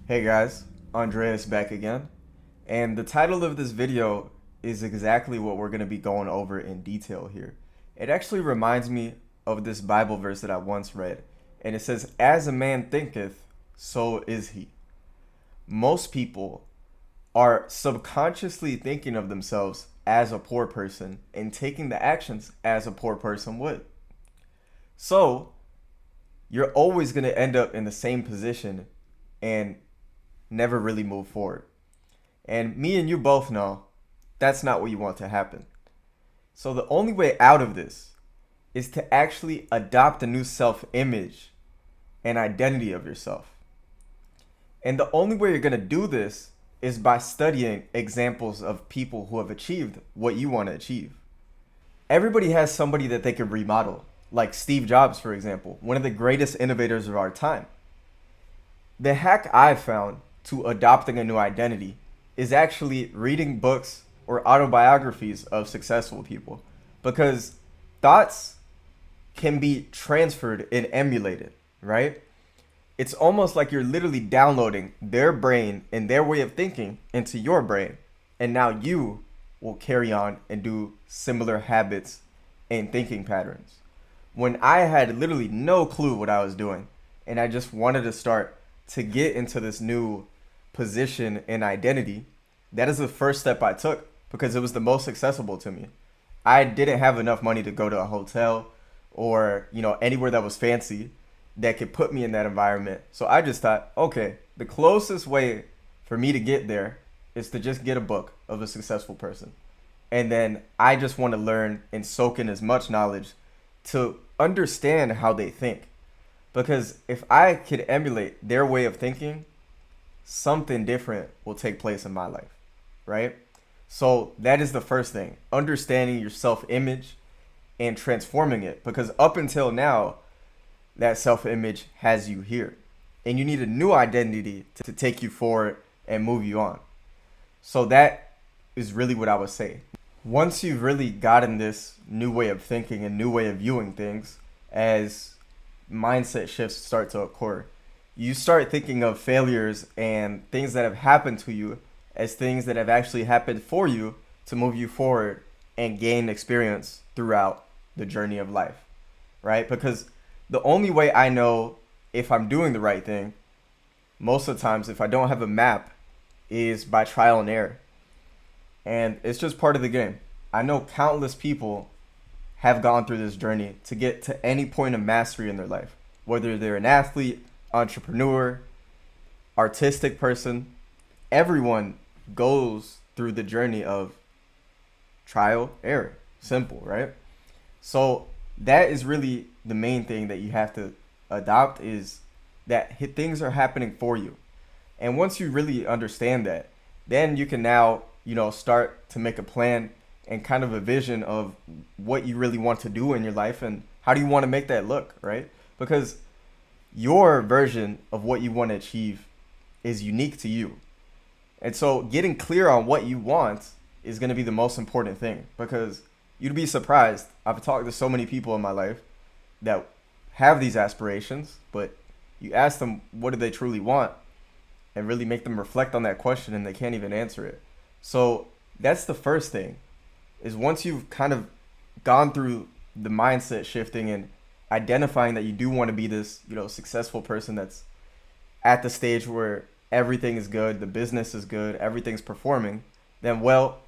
Hey guys, Andreas back again. And the title of this video is exactly what we're going to be going over in detail here. It actually reminds me of this Bible verse that I once read. And it says, "As a man thinketh, so is he." Most people are subconsciously thinking of themselves as a poor person and taking the actions as a poor person would. So, you're always going to end up in the same position and never really move forward. And me and you both know that's not what you want to happen. So the only way out of this is to actually adopt a new self-image and identity of yourself. And the only way you're going to do this is by studying examples of people who have achieved what you want to achieve. Everybody has somebody that they can remodel, like Steve Jobs, for example, one of the greatest innovators of our time. The hack I've found to adopting a new identity is actually reading books or autobiographies of successful people, because thoughts can be transferred and emulated, right? It's almost like you're literally downloading their brain and their way of thinking into your brain, and now you will carry on and do similar habits and thinking patterns. When I had literally no clue what I was doing, and I just wanted to start to get into this new position and identity, that is the first step I took because it was the most accessible to me. I didn't have enough money to go to a hotel or, anywhere that was fancy that could put me in that environment. So I just thought, okay, the closest way for me to get there is to just get a book of a successful person. And then I just want to learn and soak in as much knowledge to understand how they think. Because if I could emulate their way of thinking, something different will take place in my life, right? So that is the first thing, understanding your self-image and transforming it. Because up until now, that self-image has you here. And you need a new identity to take you forward and move you on. So that is really what I would say. Once you've really gotten this new way of thinking and new way of viewing things, as mindset shifts start to occur, you start thinking of failures and things that have happened to you as things that have actually happened for you to move you forward and gain experience throughout the journey of life, right? Because the only way I know if I'm doing the right thing, most of the times, if I don't have a map, is by trial and error. And it's just part of the game. I know countless people have gone through this journey to get to any point of mastery in their life, whether they're an athlete, entrepreneur, artistic person. Everyone goes through the journey of trial, error. Simple, right? So that is really the main thing that you have to adopt, is that things are happening for you. And once you really understand that, then you can now, start to make a plan and kind of a vision of what you really want to do in your life and how do you want to make that look, right? Because your version of what you want to achieve is unique to you. And so getting clear on what you want is going to be the most important thing, because you'd be surprised. I've talked to so many people in my life that have these aspirations, but you ask them what do they truly want and really make them reflect on that question, and they can't even answer it. So that's the first thing, is once you've kind of gone through the mindset shifting and identifying that you do want to be this, successful person that's at the stage where everything is good, the business is good, everything's performing, then, well,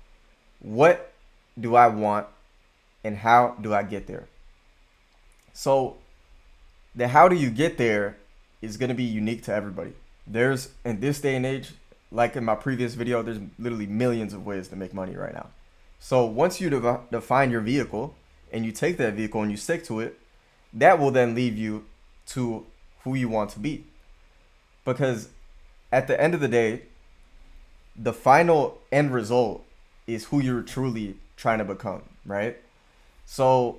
what do I want and how do I get there? So the how do you get there is going to be unique to everybody. There's, in this day and age, like in my previous video, there's literally millions of ways to make money right now. So once you define your vehicle and you take that vehicle and you stick to it, that will then lead you to who you want to be. Because at the end of the day, the final end result is who you're truly trying to become, right? So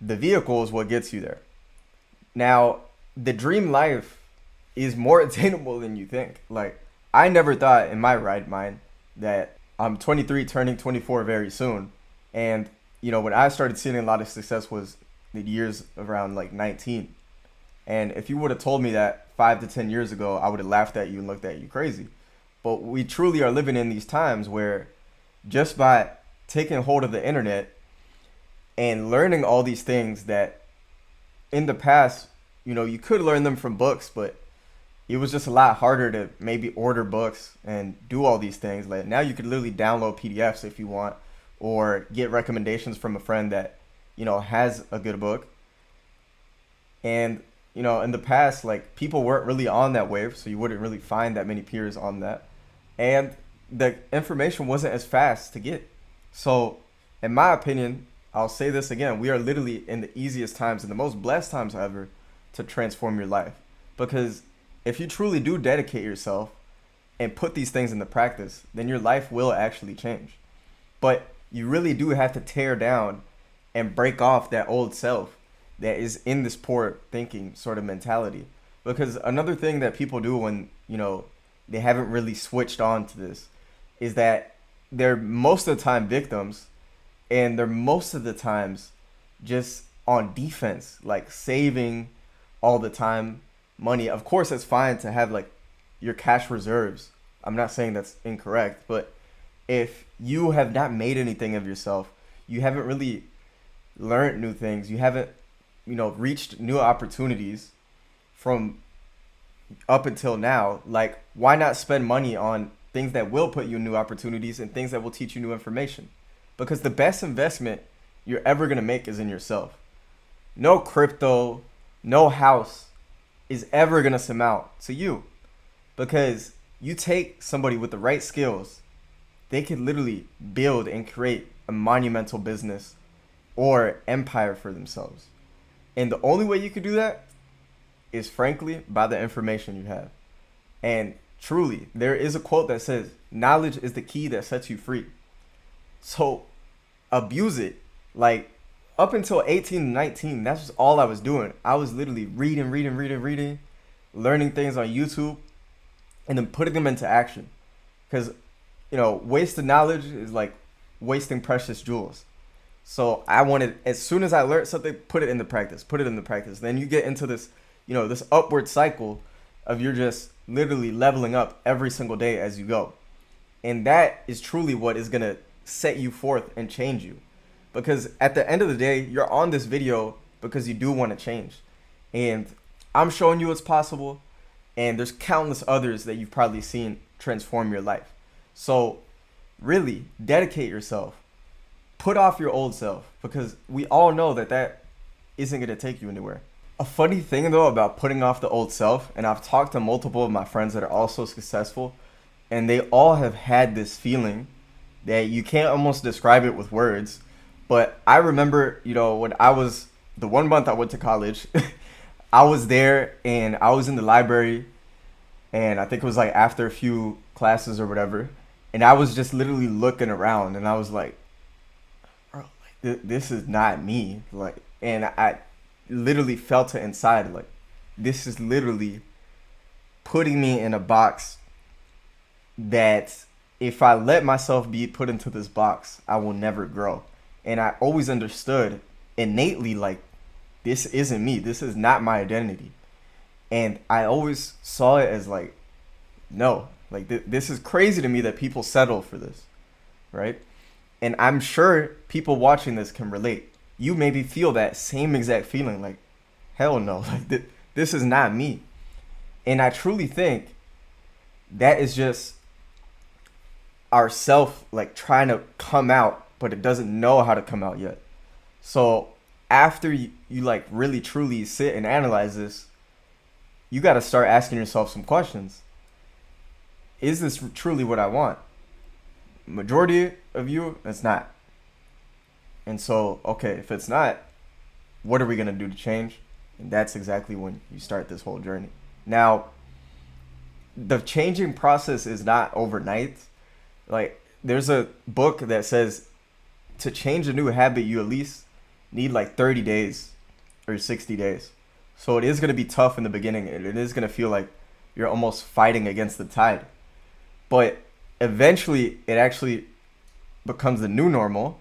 the vehicle is what gets you there. Now, the dream life is more attainable than you think. Like, I never thought in my right mind that I'm 23, turning 24 very soon. And, when I started seeing a lot of success was the years around like 19. And if you would have told me that 5 to 10 years ago, I would have laughed at you and looked at you crazy. But we truly are living in these times where just by taking hold of the internet and learning all these things that in the past, you could learn them from books, but it was just a lot harder to maybe order books and do all these things. Like now you could literally download PDFs if you want, or get recommendations from a friend that, has a good book. And, in the past, like people weren't really on that wave, so you wouldn't really find that many peers on that. And the information wasn't as fast to get. So, in my opinion, I'll say this again, we are literally in the easiest times and the most blessed times ever to transform your life. Because if you truly do dedicate yourself and put these things into practice, then your life will actually change. But you really do have to tear down and break off that old self that is in this poor thinking sort of mentality. Because another thing that people do when, they haven't really switched on to this is that they're most of the time victims, and they're most of the times just on defense, like saving all the time money. Of course, it's fine to have like your cash reserves. I'm not saying that's incorrect, but if you have not made anything of yourself, you haven't really learned new things, you haven't, reached new opportunities from up until now, like why not spend money on things that will put you in new opportunities and things that will teach you new information? Because the best investment you're ever going to make is in yourself. No crypto, no house is ever going to amount to you, because you take somebody with the right skills, they can literally build and create a monumental business or empire for themselves. And the only way you could do that is frankly by the information you have. And truly, there is a quote that says, knowledge is the key that sets you free. So abuse it. Like up until 18 and 19, that's just all I was doing. I was literally reading, learning things on YouTube, and then putting them into action. Because, wasted knowledge is like wasting precious jewels. So I wanted, as soon as I learned something, put it into practice. Then you get into this, this upward cycle of you're just literally leveling up every single day as you go. And that is truly what is going to set you forth and change you. Because at the end of the day, you're on this video because you do want to change. And I'm showing you it's possible. And there's countless others that you've probably seen transform your life. So really dedicate yourself. Put off your old self, because we all know that isn't going to take you anywhere. A funny thing though about putting off the old self, and I've talked to multiple of my friends that are also successful, and they all have had this feeling that you can't almost describe it with words. But I remember, when I was, the 1 month I went to college, I was there and I was in the library, and I think it was like after a few classes or whatever, and I was just literally looking around, and I was like, bro, this is not me. Like, and I literally felt it inside, like, this is literally putting me in a box that if I let myself be put into this box, I will never grow. And I always understood innately, like, this isn't me. This is not my identity. And I always saw it as like, no, like this is crazy to me that people settle for this, right? And I'm sure people watching this can relate. You maybe feel that same exact feeling, like, hell no, like this is not me. And I truly think that is just ourself, like, trying to come out, but it doesn't know how to come out yet. So after you like really truly sit and analyze this, you got to start asking yourself some questions. Is this truly what I want? Majority of you, it's not. And so, okay, if it's not, what are we going to do to change? And that's exactly when you start this whole journey. Now, the changing process is not overnight. Like, there's a book that says to change a new habit, you at least need like 30 days or 60 days. So it is going to be tough in the beginning, and it is going to feel like you're almost fighting against the tide. But eventually it actually becomes the new normal.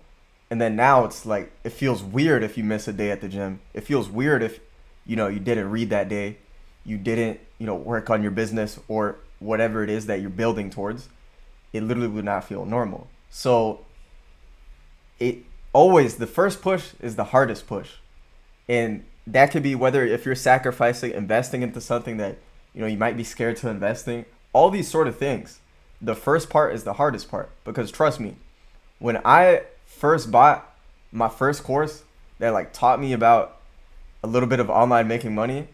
And then now it's like, it feels weird if you miss a day at the gym. It feels weird if you didn't read that day, you didn't, work on your business or whatever it is that you're building towards, it literally would not feel normal. So it always, the first push is the hardest push. And that could be whether if you're sacrificing investing into something that, you might be scared to investing, all these sort of things. The first part is the hardest part, because trust me, when I first bought my first course that like taught me about a little bit of online making money,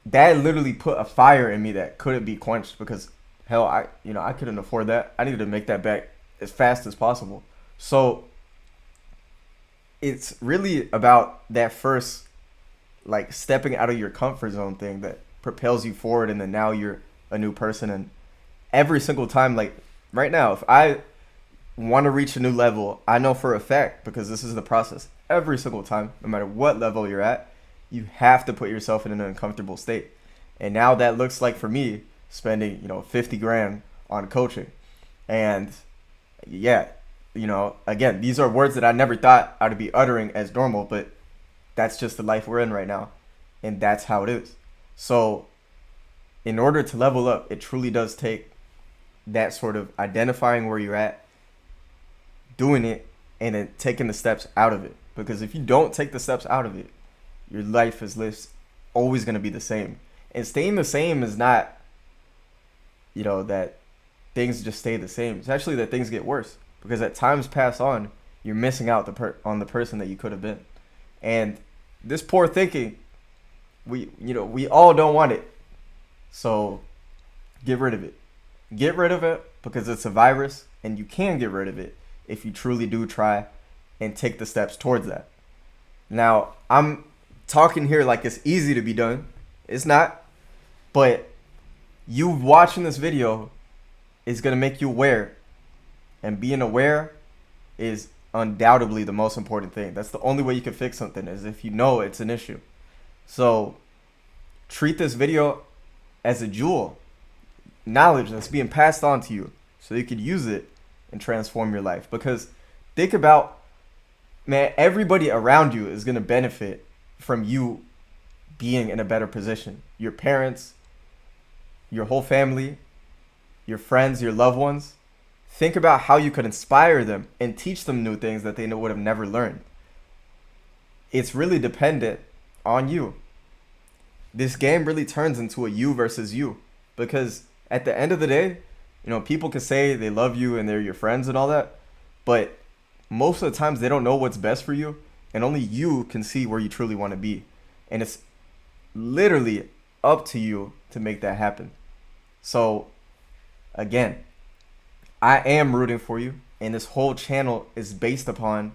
that literally put a fire in me that couldn't be quenched, because hell, I couldn't afford that. I needed to make that back as fast as possible. So it's really about that first, like, stepping out of your comfort zone thing that propels you forward, and then now you're a new person. And every single time, like right now, if I want to reach a new level, I know for a fact, because this is the process, every single time, no matter what level you're at, you have to put yourself in an uncomfortable state. And now that looks like, for me, spending 50 grand on coaching. And yeah, again, these are words that I never thought I'd be uttering as normal, but that's just the life we're in right now, and that's how it is. So in order to level up, it truly does take that sort of identifying where you're at, doing it, and then taking the steps out of it. Because if you don't take the steps out of it, your life is always going to be the same. And staying the same is not, that things just stay the same. It's actually that things get worse, because as times pass on, you're missing out on the person that you could have been. And this poor thinking, we all don't want it. So get rid of it. Get rid of it, because it's a virus, and you can get rid of it if you truly do try and take the steps towards that. Now, I'm talking here like it's easy to be done. It's not. But you watching this video is going to make you aware. And being aware is undoubtedly the most important thing. That's the only way you can fix something, is if you know it's an issue. So treat this video as a jewel, knowledge that's being passed on to you, so you could use it and transform your life. Because think about, man, everybody around you is going to benefit from you being in a better position. Your parents, your whole family, your friends, your loved ones. Think about how you could inspire them and teach them new things that they would have never learned. It's really dependent on you. This game really turns into a you versus you, because at the end of the day, people can say they love you and they're your friends and all that, but most of the times they don't know what's best for you, and only you can see where you truly want to be. And it's literally up to you to make that happen. So again, I am rooting for you, and this whole channel is based upon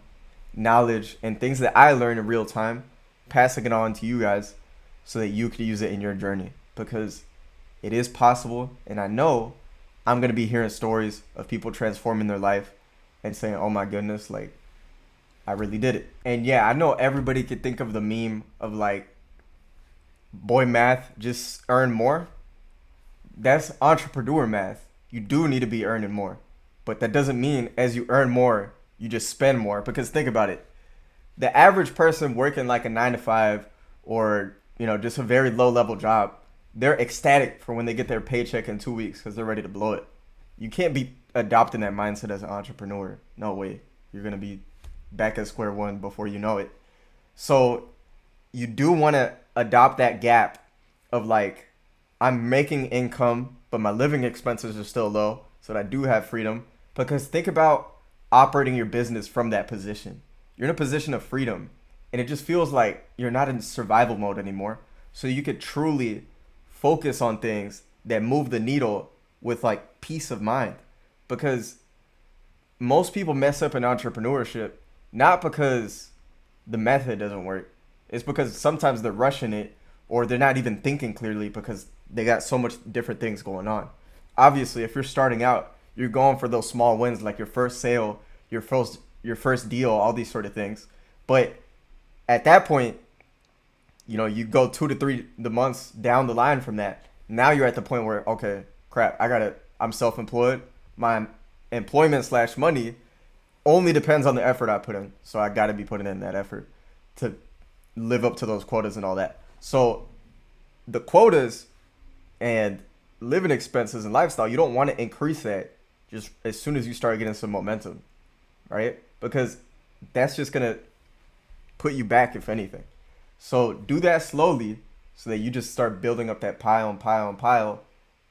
knowledge and things that I learn in real time, passing it on to you guys so that you can use it in your journey, because it is possible. And I know I'm going to be hearing stories of people transforming their life and saying, oh my goodness, like, I really did it. And yeah, I know everybody could think of the meme of like, boy math, just earn more. That's entrepreneur math. You do need to be earning more, but that doesn't mean as you earn more, you just spend more. Because think about it. The average person working like a 9-to-5 or, just a very low level job, they're ecstatic for when they get their paycheck in 2 weeks because they're ready to blow it. You can't be adopting that mindset as an entrepreneur. No way. You're going to be back at square one before you know it. So you do want to adopt that gap of like, I'm making income, but my living expenses are still low, so that I do have freedom. Because think about operating your business from that position. You're in a position of freedom, and it just feels like you're not in survival mode anymore. So you could truly focus on things that move the needle with like peace of mind. Because most people mess up in entrepreneurship, not because the method doesn't work. It's because sometimes they're rushing it, or they're not even thinking clearly because they got so much different things going on. Obviously, if you're starting out, you're going for those small wins, like your first sale, your first deal, all these sort of things. But at that point, you go 2 to 3 the months down the line from that. Now you're at the point where, okay, crap, I'm self-employed. My employment/money only depends on the effort I put in. So I got to be putting in that effort to live up to those quotas and all that. So the quotas and living expenses and lifestyle, you don't want to increase that just as soon as you start getting some momentum, right? Because that's just gonna put you back, if anything. So do that slowly so that you just start building up that pile and pile and pile,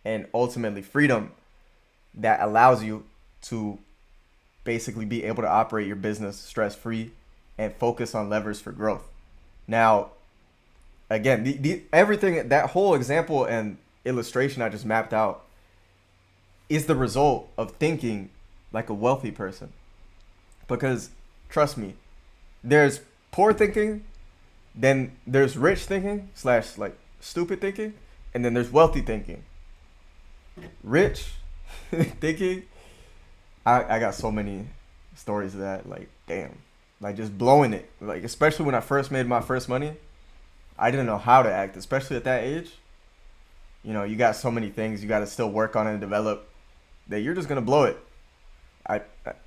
and ultimately freedom that allows you to basically be able to operate your business stress free and focus on levers for growth. Now, again, everything, that whole example and illustration I just mapped out is the result of thinking like a wealthy person. Because trust me, there's poor thinking, then there's rich thinking slash like stupid thinking, and then there's wealthy thinking. Rich thinking, I got so many stories of that, like damn, like just blowing it, like especially when I first made my first money, I didn't know how to act, especially at that age. You know, you got so many things you got to still work on and develop that you're just gonna blow it. I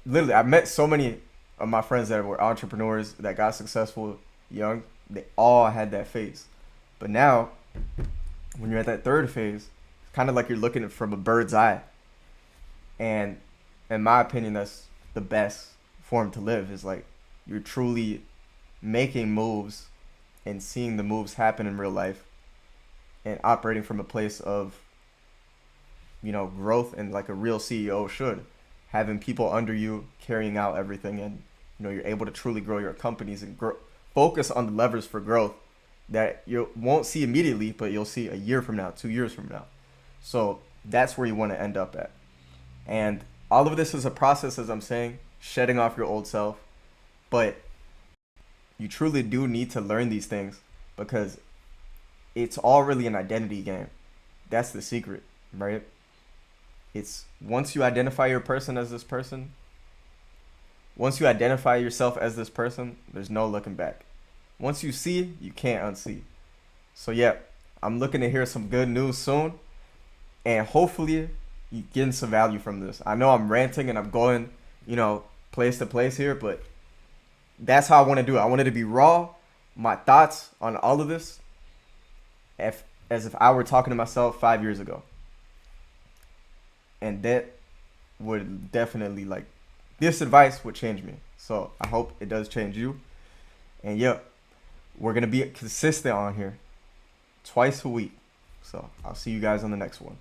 literally, I met so many of my friends that were entrepreneurs that got successful young. They all had that phase. But now, when you're at that third phase, it's kind of like you're looking at it from a bird's eye. And in my opinion, that's the best form to live, is like you're truly making moves and seeing the moves happen in real life and operating from a place of, you know, growth, and like a real CEO should, having people under you carrying out everything, and you know, you're able to truly grow your companies and focus on the levers for growth that you won't see immediately, but you'll see a year from now, 2 years from now. So that's where you want to end up at. And all of this is a process, as I'm saying, shedding off your old self. But you truly do need to learn these things, because it's all really an identity game. That's the secret, right? It's once you identify your person as this person, once you identify yourself as this person, there's no looking back. Once you see, you can't unsee. So yeah, I'm looking to hear some good news soon, and hopefully you getting some value from this. I know I'm ranting and I'm going, you know, place to place here, but that's how I want to do it. I want it to be raw, my thoughts on all of this, as if I were talking to myself 5 years ago. And that would definitely, like, this advice would change me. So I hope it does change you. And yeah, we're going to be consistent on here twice a week. So I'll see you guys on the next one.